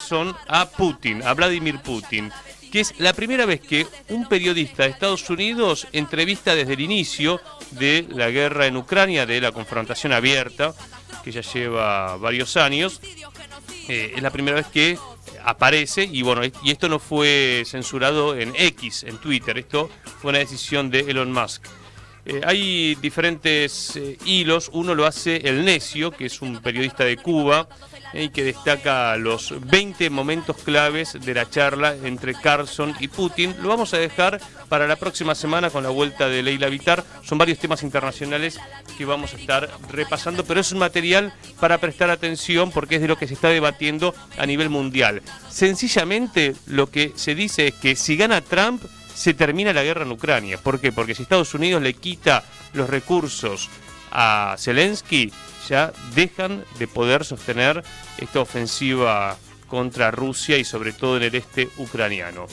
Carlson a Putin, a Vladimir Putin, que es la primera vez que un periodista de Estados Unidos entrevista desde el inicio de la guerra en Ucrania, de la confrontación abierta, que ya lleva varios años. Es la primera vez que aparece, y bueno, y esto no fue censurado en X, en Twitter, esto fue una decisión de Elon Musk. Hay diferentes hilos. Uno lo hace El Necio, que es un periodista de Cuba, y que destaca los 20 momentos claves de la charla entre Carlson y Putin. Lo vamos a dejar para la próxima semana con la vuelta de Leila Vitar. Son varios temas internacionales que vamos a estar repasando, pero es un material para prestar atención porque es de lo que se está debatiendo a nivel mundial. Sencillamente lo que se dice es que si gana Trump, se termina la guerra en Ucrania. ¿Por qué? Porque si Estados Unidos le quita los recursos a Zelensky, ya dejan de poder sostener esta ofensiva contra Rusia y sobre todo en el este ucraniano.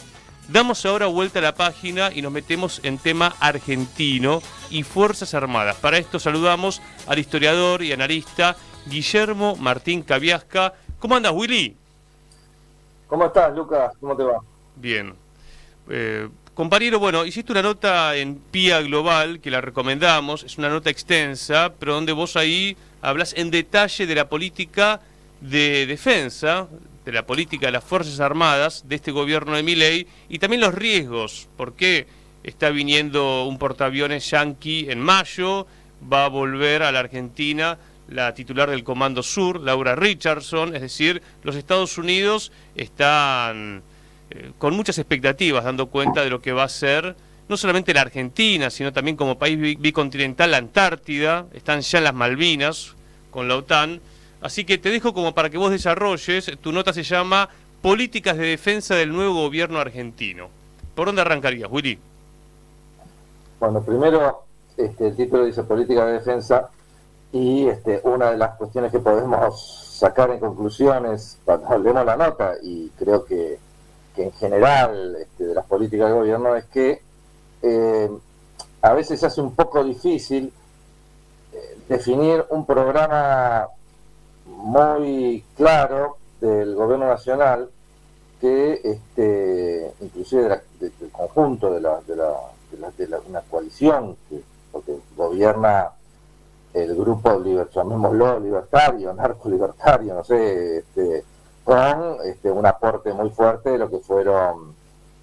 Damos ahora vuelta a la página y nos metemos en tema argentino y Fuerzas Armadas. Para esto saludamos al historiador y analista Guillermo Martín Cabiasca. ¿Cómo andas, Willy? ¿Cómo estás, Lucas? ¿Cómo te va? Bien. Compañero, bueno, hiciste una nota en PIA Global, que la recomendamos, es una nota extensa, pero donde vos ahí hablas en detalle de la política de defensa, de la política de las Fuerzas Armadas, de este gobierno de Milei, y también los riesgos, porque está viniendo un portaaviones yanqui en mayo, va a volver a la Argentina la titular del Comando Sur, Laura Richardson, es decir, los Estados Unidos están con muchas expectativas, dando cuenta de lo que va a ser no solamente la Argentina, sino también como país bicontinental la Antártida, están ya en las Malvinas con la OTAN. Así que te dejo como para que vos desarrolles. Tu nota se llama Políticas de Defensa del Nuevo Gobierno Argentino. ¿Por dónde arrancarías, Willy? Bueno, primero el título dice Política de Defensa y una de las cuestiones que podemos sacar en conclusiones cuando leemos la nota, y creo que en general de las políticas del gobierno, es que a veces se hace un poco difícil definir un programa muy claro del gobierno nacional que inclusive del conjunto de una coalición porque gobierna el grupo, llamémoslo libertario, narco-libertario, no sé, con un aporte muy fuerte de lo que fueron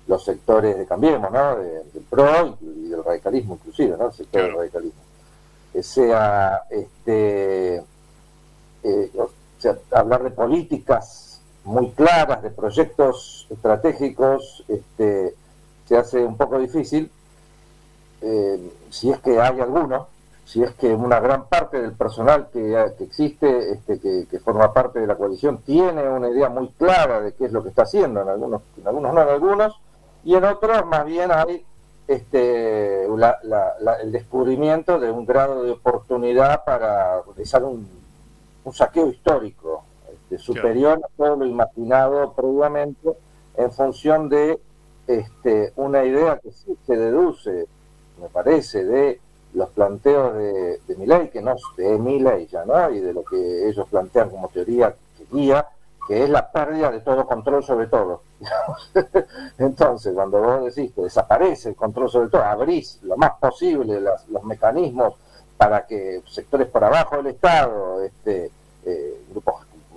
los sectores de Cambiemos, ¿no? Del PRO y del radicalismo inclusive, ¿no? El sector del radicalismo. Hablar de políticas muy claras, de proyectos estratégicos, se hace un poco difícil, si es que hay alguno, si es que una gran parte del personal que existe, que forma parte de la coalición, tiene una idea muy clara de qué es lo que está haciendo, en algunos no, en algunos, y en otros más bien hay el descubrimiento de un grado de oportunidad para realizar un saqueo histórico superior a todo lo imaginado previamente, en función de una idea que sí se deduce, me parece, de los planteos de Milei, que no de Milei ya, ¿no? Y de lo que ellos plantean como teoría que guía, que es la pérdida de todo control sobre todo. Entonces, cuando vos decís que desaparece el control sobre todo, abrís lo más posible los mecanismos para que sectores por abajo del Estado,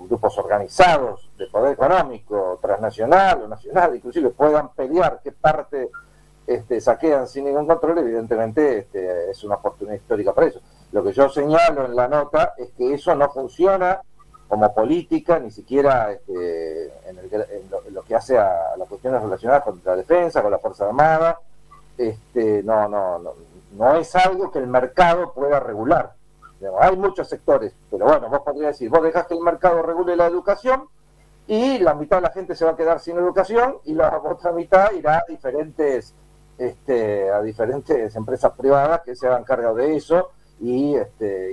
grupos organizados de poder económico, transnacional o nacional, inclusive puedan pelear qué parte saquean sin ningún control, evidentemente es una oportunidad histórica para eso. Lo que yo señalo en la nota es que eso no funciona como política, ni siquiera en lo que hace a las cuestiones relacionadas con la defensa, con la Fuerza Armada. No es algo que el mercado pueda regular. Hay muchos sectores, pero bueno, vos podrías decir, vos dejás que el mercado regule la educación y la mitad de la gente se va a quedar sin educación y la otra mitad irá a diferentes empresas privadas que se hagan cargo de eso, y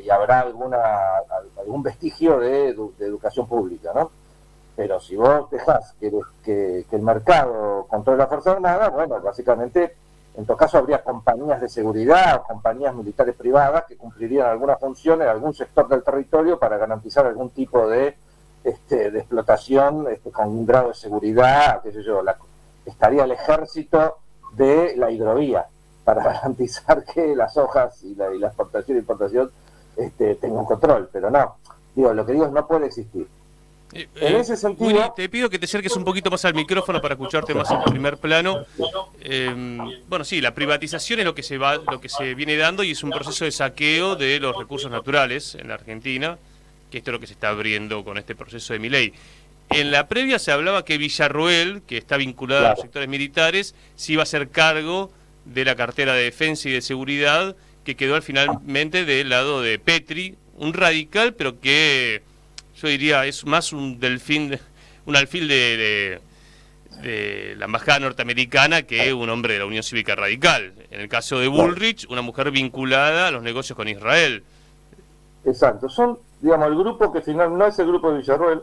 habrá algún vestigio de educación pública, ¿no? Pero si vos dejás que el mercado controle la Fuerza Armada, bueno, básicamente en todo caso habría compañías de seguridad o compañías militares privadas que cumplirían alguna función en algún sector del territorio para garantizar algún tipo de de explotación con un grado de seguridad, qué sé yo, estaría el ejército de la hidrovía para garantizar que las hojas y la exportación y importación tengan control, pero no, lo que digo es no puede existir. En ese sentido, Willy, te pido que te acerques un poquito más al micrófono para escucharte más en primer plano. Bueno, sí, la privatización es lo que se viene dando y es un proceso de saqueo de los recursos naturales en la Argentina, que esto es lo que se está abriendo con este proceso de Milei. En la previa se hablaba que Villarroel, que está vinculado a los sectores militares, se iba a hacer cargo de la cartera de defensa y de seguridad, que quedó finalmente del lado de Petri, un radical, pero que yo diría es más un alfil de la embajada norteamericana que un hombre de la Unión Cívica Radical. En el caso de Bullrich, una mujer vinculada a los negocios con Israel. Exacto, son, digamos, el grupo que final no es el grupo de Villarroel.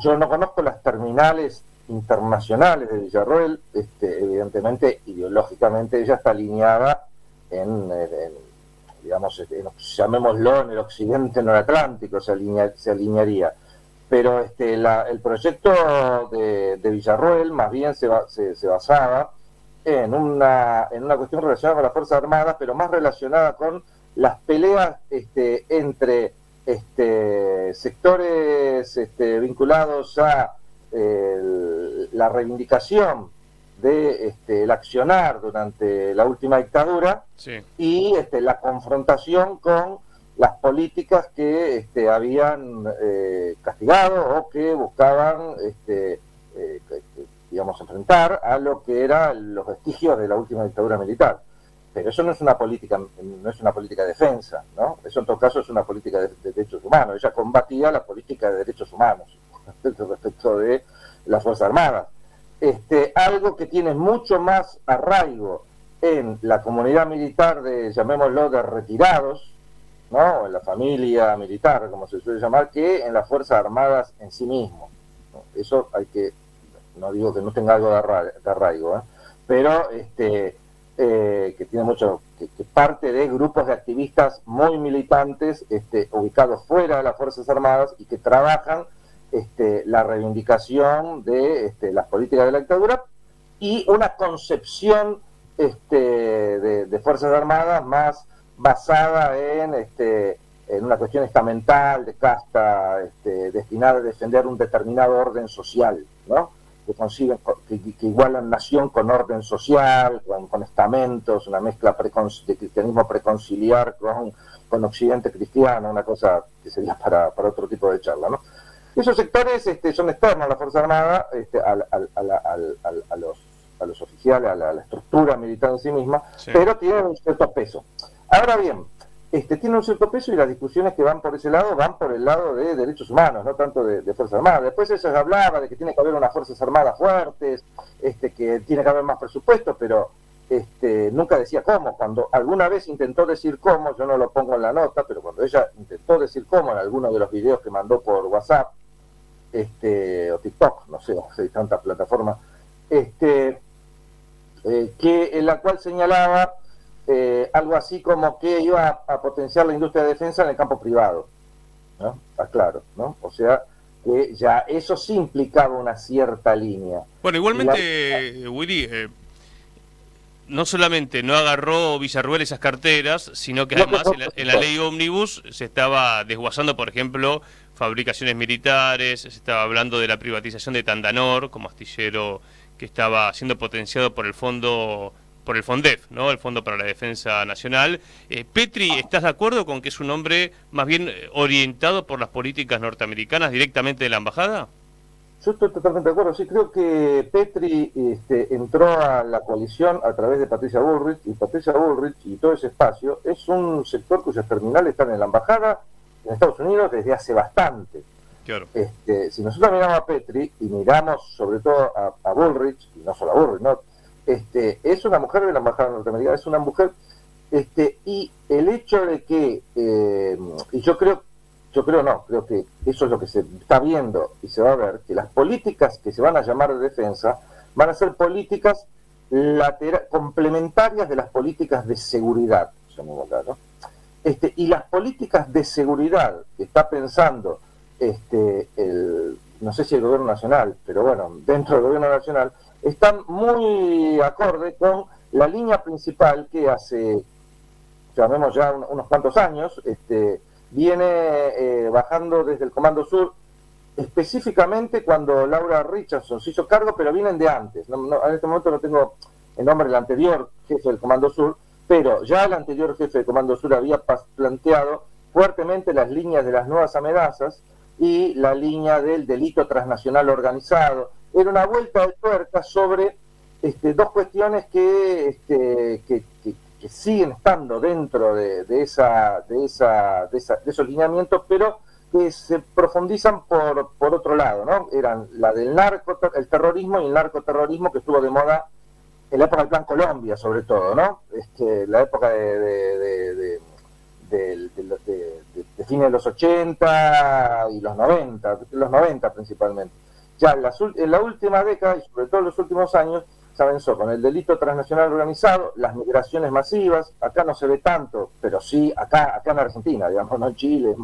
Yo no conozco las terminales internacionales de Villarroel, evidentemente, ideológicamente ella está alineada digamos, llamémoslo en el occidente noratlántico, se alinearía. Pero el proyecto de Villarroel más bien se basaba en una cuestión relacionada con las Fuerzas Armadas, pero más relacionada con las peleas entre sectores vinculados a la reivindicación el accionar durante la última dictadura, sí, y la confrontación con las políticas que habían castigado o que buscaban digamos, enfrentar a lo que eran los vestigios de la última dictadura militar. Pero eso no es una política de defensa, ¿no? Eso en todo caso es una política de derechos humanos. Ella combatía la política de derechos humanos respecto de las Fuerzas Armadas. Algo que tiene mucho más arraigo en la comunidad militar llamémoslo, de retirados, ¿no? En la familia militar, como se suele llamar, que en las Fuerzas Armadas en sí mismo, ¿no? Eso no digo que no tenga algo de arraigo, pero que tiene mucho, que parte de grupos de activistas muy militantes, ubicados fuera de las Fuerzas Armadas y que trabajan la reivindicación de las políticas de la dictadura y una concepción de Fuerzas Armadas más basada en una cuestión estamental, de casta, destinada a defender un determinado orden social, ¿no? Que igualan nación con orden social, con estamentos, una mezcla de cristianismo preconciliar con occidente cristiano, una cosa que sería para otro tipo de charla, ¿no? Esos sectores son externos a la Fuerza Armada, a los oficiales, a la estructura militar en sí misma, sí, pero tienen un cierto peso. Ahora bien, tiene un cierto peso y las discusiones que van por ese lado van por el lado de derechos humanos, no tanto de Fuerzas Armadas. Después eso se hablaba de que tiene que haber unas Fuerzas Armadas fuertes, que tiene que haber más presupuesto, pero nunca decía cómo. Cuando alguna vez intentó decir cómo, yo no lo pongo en la nota, pero cuando ella intentó decir cómo en alguno de los videos que mandó por WhatsApp, o TikTok, no sé, hay tantas plataformas, que en la cual señalaba algo así como que iba a potenciar la industria de defensa en el campo privado, ¿no? Está claro, ¿no? O sea, que ya eso sí implicaba una cierta línea. Bueno, igualmente, Willy, no solamente no agarró Villarroel esas carteras, sino que además en la ley Ómnibus se estaba desguazando, por ejemplo, fabricaciones militares, se estaba hablando de la privatización de Tandanor como astillero que estaba siendo potenciado por el FONDEF, ¿no? El Fondo para la Defensa Nacional. Petri, ¿estás de acuerdo con que es un hombre más bien orientado por las políticas norteamericanas directamente de la embajada? Yo estoy totalmente de acuerdo. Sí, creo que Petri entró a la coalición a través de Patricia Bullrich, y Patricia Bullrich y todo ese espacio es un sector cuyas terminales están en la embajada en Estados Unidos desde hace bastante. Claro. Si nosotros miramos a Petri y miramos sobre todo a Bullrich, y no solo a Bullrich, ¿no? Es una mujer de la embajada norteamericana, es una mujer, y el hecho de que, y yo creo que eso es lo que se está viendo y se va a ver, que las políticas que se van a llamar de defensa van a ser políticas complementarias de las políticas de seguridad, ¿no? Y las políticas de seguridad que está pensando no sé si el gobierno nacional, pero bueno, dentro del gobierno nacional, están muy acorde con la línea principal que hace, llamemos ya unos cuantos años, viene bajando desde el Comando Sur, específicamente cuando Laura Richardson se hizo cargo, pero vienen de antes. En este momento no tengo el nombre del anterior jefe del Comando Sur, pero ya el anterior jefe del Comando Sur había planteado fuertemente las líneas de las nuevas amenazas y la línea del delito transnacional organizado. Era una vuelta de tuerca sobre dos cuestiones que siguen estando dentro de esos lineamientos, pero que se profundizan por otro lado, ¿no? Eran la del el terrorismo y el narcoterrorismo, que estuvo de moda en la época del Plan Colombia, sobre todo, ¿no? La época de fines de los 80 y los 90 principalmente. Ya en la última década, y sobre todo en los últimos años, se avanzó con el delito transnacional organizado, las migraciones masivas. Acá no se ve tanto, pero sí acá en Argentina, digamos, no en Chile,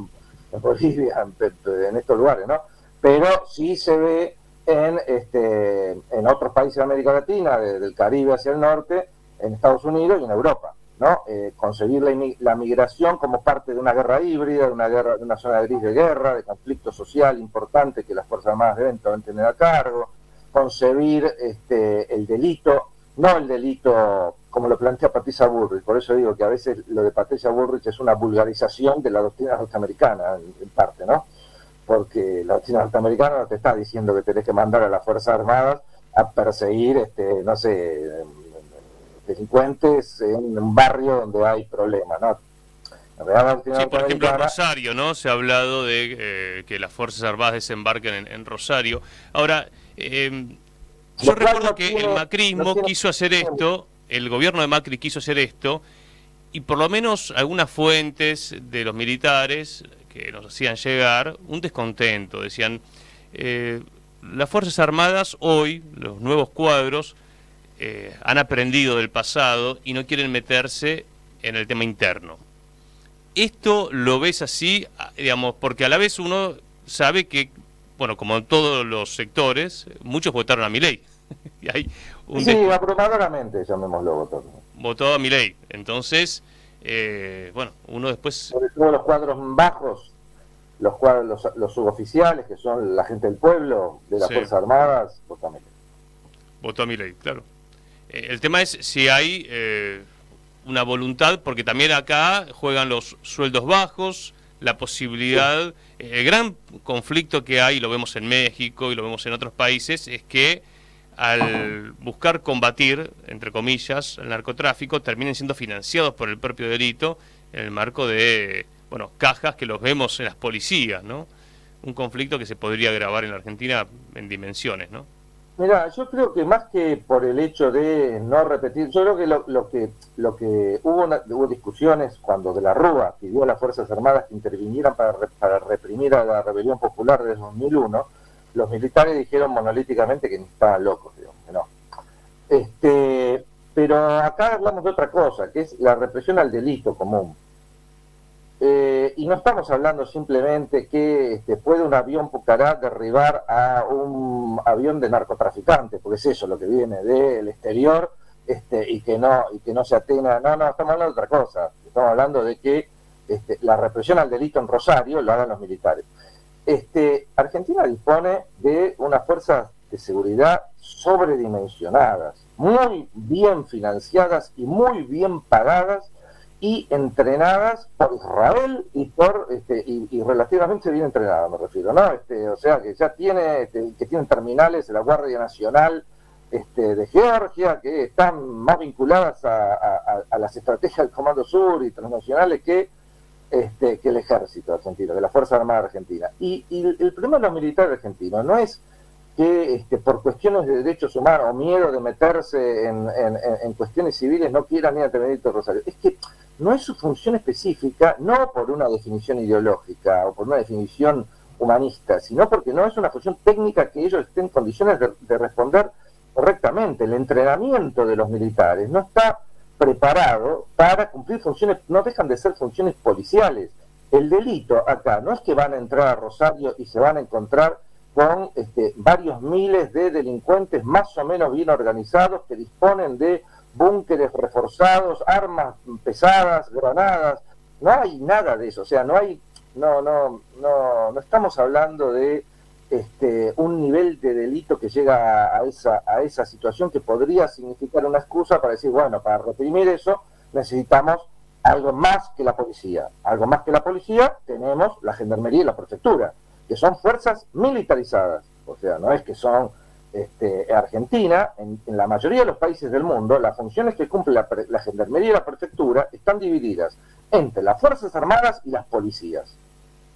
en Bolivia, en estos lugares, ¿no? Pero sí se ve en otros países de América Latina, del Caribe hacia el norte, en Estados Unidos y en Europa, ¿no? Concebir la migración como parte de una guerra híbrida, de una zona gris de guerra, de conflicto social importante que las Fuerzas Armadas deben tener a cargo, concebir el delito, no el delito como lo plantea Patricia Bullrich. Por eso digo que a veces lo de Patricia Bullrich es una vulgarización de la doctrina norteamericana, en parte, ¿no? Porque la doctrina norteamericana no te está diciendo que tenés que mandar a las Fuerzas Armadas a perseguir, no sé, delincuentes en un barrio donde hay problemas, ¿no? Sí, por ejemplo, en Rosario, ¿no? Se ha hablado de que las Fuerzas Armadas desembarquen en Rosario. Ahora, yo recuerdo que el macrismo quiso hacer esto, el gobierno de Macri quiso hacer esto, y por lo menos algunas fuentes de los militares que nos hacían llegar un descontento. Decían, las Fuerzas Armadas hoy, los nuevos cuadros, han aprendido del pasado y no quieren meterse en el tema interno. Esto lo ves así, digamos, porque a la vez uno sabe que, bueno, como en todos los sectores, muchos votaron a Milei. Y hay abrumadoramente, llamémoslo, votó a Milei. Entonces, bueno, uno después... Sobre todo los cuadros bajos, los suboficiales, que son la gente del pueblo, de las Fuerzas Armadas, votó a Milei. Votó a Milei, claro. El tema es si hay una voluntad, porque también acá juegan los sueldos bajos, la posibilidad, el gran conflicto que hay, lo vemos en México y lo vemos en otros países, es que al buscar combatir, entre comillas, el narcotráfico, terminen siendo financiados por el propio delito en el marco de, bueno, cajas que los vemos en las policías, ¿no? Un conflicto que se podría agravar en la Argentina en dimensiones, ¿no? Mira, yo creo que más que por el hecho de no repetir, yo creo que lo que hubo discusiones cuando De la Rúa pidió a las Fuerzas Armadas que intervinieran para reprimir a la rebelión popular de 2001, los militares dijeron monolíticamente que ni estaban locos, digamos, que no. Pero acá hablamos de otra cosa, que es la represión al delito común. Y no estamos hablando simplemente que puede un avión Pucará derribar a un avión de narcotraficantes, porque es eso lo que viene del exterior, y que no se atena. No, estamos hablando de otra cosa. Estamos hablando de que la represión al delito en Rosario lo hagan los militares. Argentina dispone de unas fuerzas de seguridad sobredimensionadas, muy bien financiadas y muy bien pagadas, y entrenadas por Israel y relativamente bien entrenadas, me refiero, ¿no? O sea, que ya que tienen terminales de la Guardia Nacional de Georgia, que están más vinculadas a las estrategias del Comando Sur y transnacionales que el ejército argentino, de la Fuerza Armada Argentina. Y el problema de los militares argentinos no es que por cuestiones de derechos humanos o miedo de meterse en cuestiones civiles no quieran ir a Benedito Rosario. Es que no es su función específica, no por una definición ideológica o por una definición humanista, sino porque no es una función técnica que ellos estén en condiciones de responder correctamente. El entrenamiento de los militares no está preparado para cumplir funciones, no dejan de ser funciones policiales. el delito acá no es que van a entrar a Rosario y se van a encontrar con varios miles de delincuentes más o menos bien organizados que disponen de búnkeres reforzados, armas pesadas, granadas. No hay nada de eso, o sea, no estamos hablando de un nivel de delito que llega a esa situación que podría significar una excusa para decir, bueno, para reprimir eso necesitamos algo más que la policía. Algo más que la policía tenemos la gendarmería y la prefectura, que son fuerzas militarizadas. O sea, no es que son Argentina, en la mayoría de los países del mundo, las funciones que cumple la gendarmería y la prefectura están divididas entre las Fuerzas Armadas y las policías.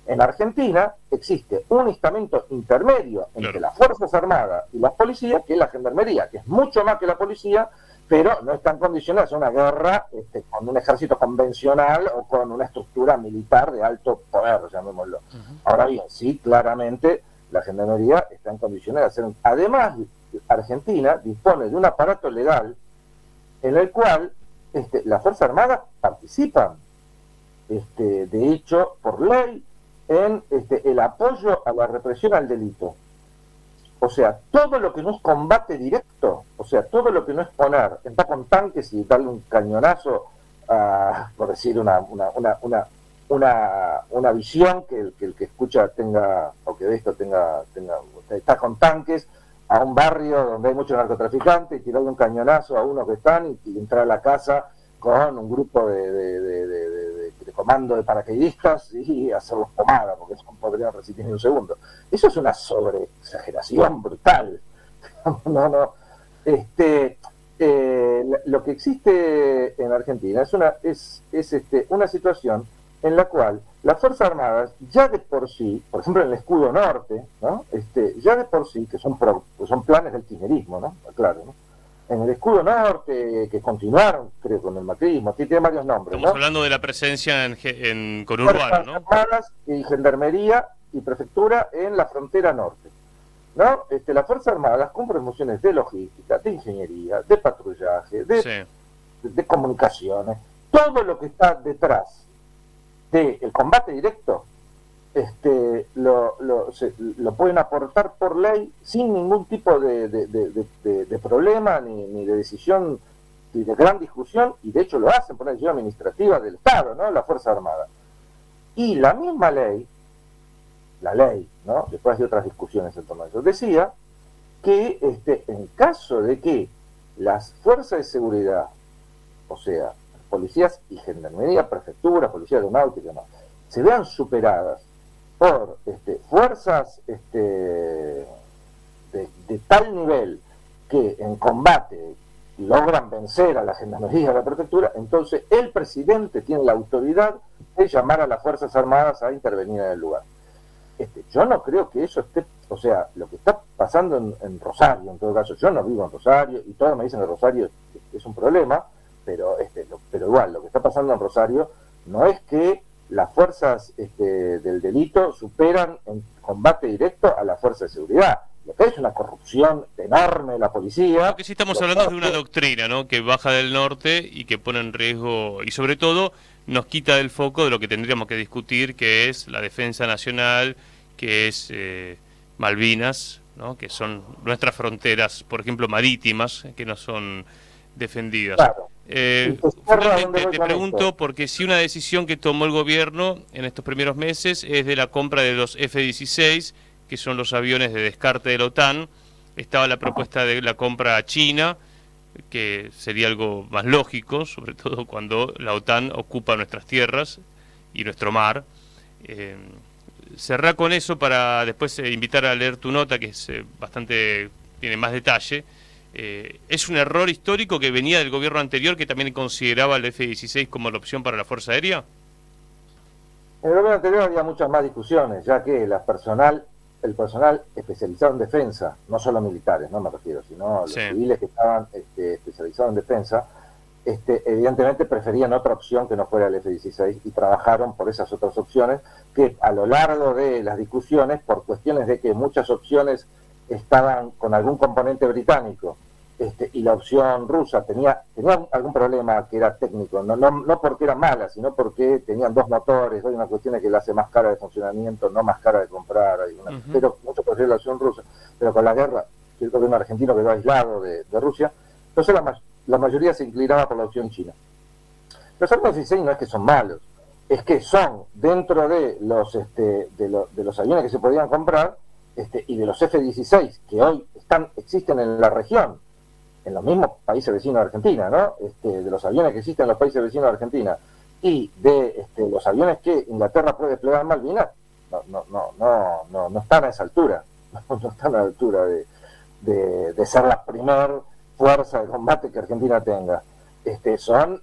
En Argentina existe un estamento intermedio entre las Fuerzas Armadas y las policías, que es la gendarmería, que es mucho más que la policía, pero no están condicionadas a una guerra con un ejército convencional o con una estructura militar de alto poder, llamémoslo. Ahora bien, sí, claramente la gendarmería está en condiciones de hacer Además, Argentina dispone de un aparato legal en el cual las Fuerzas Armadas participan, de hecho, por ley, en el apoyo a la represión al delito. O sea, todo lo que no es combate directo, o sea, todo lo que no es entrar con tanques y darle un cañonazo, por decir una visión que el que escucha tenga, o que ve esto está con tanques a un barrio donde hay muchos narcotraficantes y tirarle un cañonazo a unos que están y entrar a la casa con un grupo de comando de paracaidistas y hacerlos pomada, porque eso podrían resistir ni un segundo. Eso es una sobreexageración brutal. Lo que existe en Argentina es una situación en la cual las Fuerzas Armadas ya de por sí, por ejemplo en el escudo norte, ¿no? Ya de por sí, que son planes del kirchnerismo, ¿no? Claro, ¿no? En el escudo norte, que continuaron, creo, con el macrismo, tiene varios nombres. Estamos hablando de la presencia en conurbano, ¿no? Armadas y gendarmería y prefectura en la frontera norte, ¿no? Las Fuerzas Armadas cumplen funciones de logística, de ingeniería, de patrullaje, de comunicaciones, todo lo que está detrás del combate directo, lo pueden aportar por ley sin ningún tipo de problema ni de decisión ni de gran discusión, y de hecho lo hacen por una decisión administrativa del Estado, ¿no? La Fuerza Armada. Y la misma ley, ¿no? Después de otras discusiones en torno a eso, decía que en caso de que las fuerzas de seguridad, o sea, policías y gendarmería, prefectura, policía aeronáutica, ¿no?, se vean superadas por fuerzas de tal nivel que en combate logran vencer a la gendarmería y a la prefectura, entonces el presidente tiene la autoridad de llamar a las Fuerzas Armadas a intervenir en el lugar. Yo no creo que eso esté, o sea, lo que está pasando en Rosario, en todo caso, yo no vivo en Rosario y todos me dicen que Rosario es un problema, pero igual, lo que está pasando en Rosario no es que las fuerzas del delito superan en combate directo a las fuerzas de seguridad. Lo que es una corrupción enorme de la policía. Lo que sí estamos hablando es de una doctrina, ¿no?, que baja del norte y que pone en riesgo, y sobre todo nos quita del foco de lo que tendríamos que discutir, que es la defensa nacional, que es Malvinas, ¿no?, que son nuestras fronteras, por ejemplo, marítimas, que no son defendidas. Claro. Finalmente te pregunto, porque si una decisión que tomó el gobierno en estos primeros meses es de la compra de los F-16, que son los aviones de descarte de la OTAN, estaba la propuesta de la compra a China, que sería algo más lógico, sobre todo cuando la OTAN ocupa nuestras tierras y nuestro mar. Cerrá con eso para después invitar a leer tu nota, que es tiene más detalle. ¿Es un error histórico que venía del gobierno anterior, que también consideraba el F-16 como la opción para la Fuerza Aérea? En el gobierno anterior había muchas más discusiones, ya que el personal especializado en defensa, no solo militares, no me refiero, sino los civiles que estaban especializados en defensa, evidentemente preferían otra opción que no fuera el F-16 y trabajaron por esas otras opciones que a lo largo de las discusiones, por cuestiones de que muchas opciones estaban con algún componente británico y la opción rusa tenía algún problema que era técnico, no porque era mala, sino porque tenían dos motores, hay una cuestión que la hace más cara de funcionamiento, no más cara de comprar, pero mucho prefiero la opción rusa, pero con la guerra, el gobierno argentino quedó aislado de Rusia, entonces la mayoría se inclinaba por la opción china. Los F-16 no es que son malos, es que son dentro de los aviones que se podían comprar, y de los F-16 que hoy existen en la región, en los mismos países vecinos de Argentina, ¿no? De los aviones que existen en los países vecinos de Argentina y de los aviones que Inglaterra puede desplegar en Malvinas, no están a esa altura, no están a la altura de ser la primer fuerza de combate que Argentina tenga. Son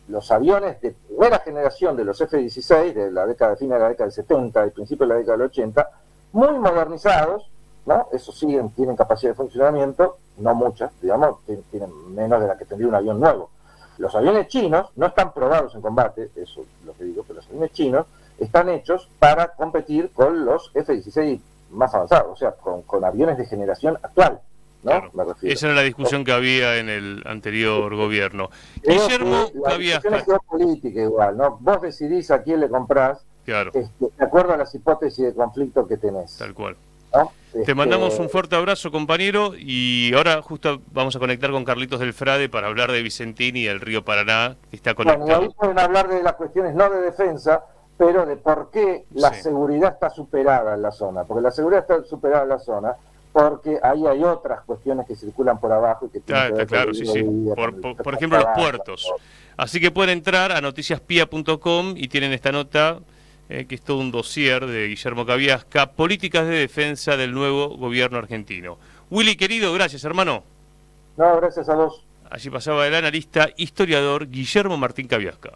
los aviones de primera generación de los F-16 de la década, de fines de la década del 70 y principio de la década del 80, muy modernizados, ¿no? Eso sí, tienen capacidad de funcionamiento, no muchas, digamos, tienen menos de la que tendría un avión nuevo. Los aviones chinos no están probados en combate, eso es lo que digo, pero los aviones chinos están hechos para competir con los F-16 más avanzados, o sea, con aviones de generación actual, ¿no? Claro. Me refiero. Esa era la discusión que había en el anterior gobierno. Guillermo Cabiasca. La geopolítica igual, ¿no? Vos decidís a quién le comprás, claro, de acuerdo a las hipótesis de conflicto que tenés. tal cual. ¿No? Te mandamos un fuerte abrazo, compañero, y ahora justo vamos a conectar con Carlitos del Frade para hablar de Vicentín y el río Paraná, que está conectado. Bueno, y ahí pueden hablar de las cuestiones no de defensa, pero de por qué la seguridad está superada en la zona. Porque la seguridad está superada en la zona porque ahí hay otras cuestiones que circulan por abajo y que tienen que ver claro, con sí. Por ejemplo, los puertos. Así que pueden entrar a noticiaspia.com y tienen esta nota, que es todo un dossier de Guillermo Cabiasca, políticas de defensa del nuevo gobierno argentino. Willy, querido, gracias, hermano. No, gracias a vos. Allí pasaba el analista, historiador Guillermo Martín Cabiasca.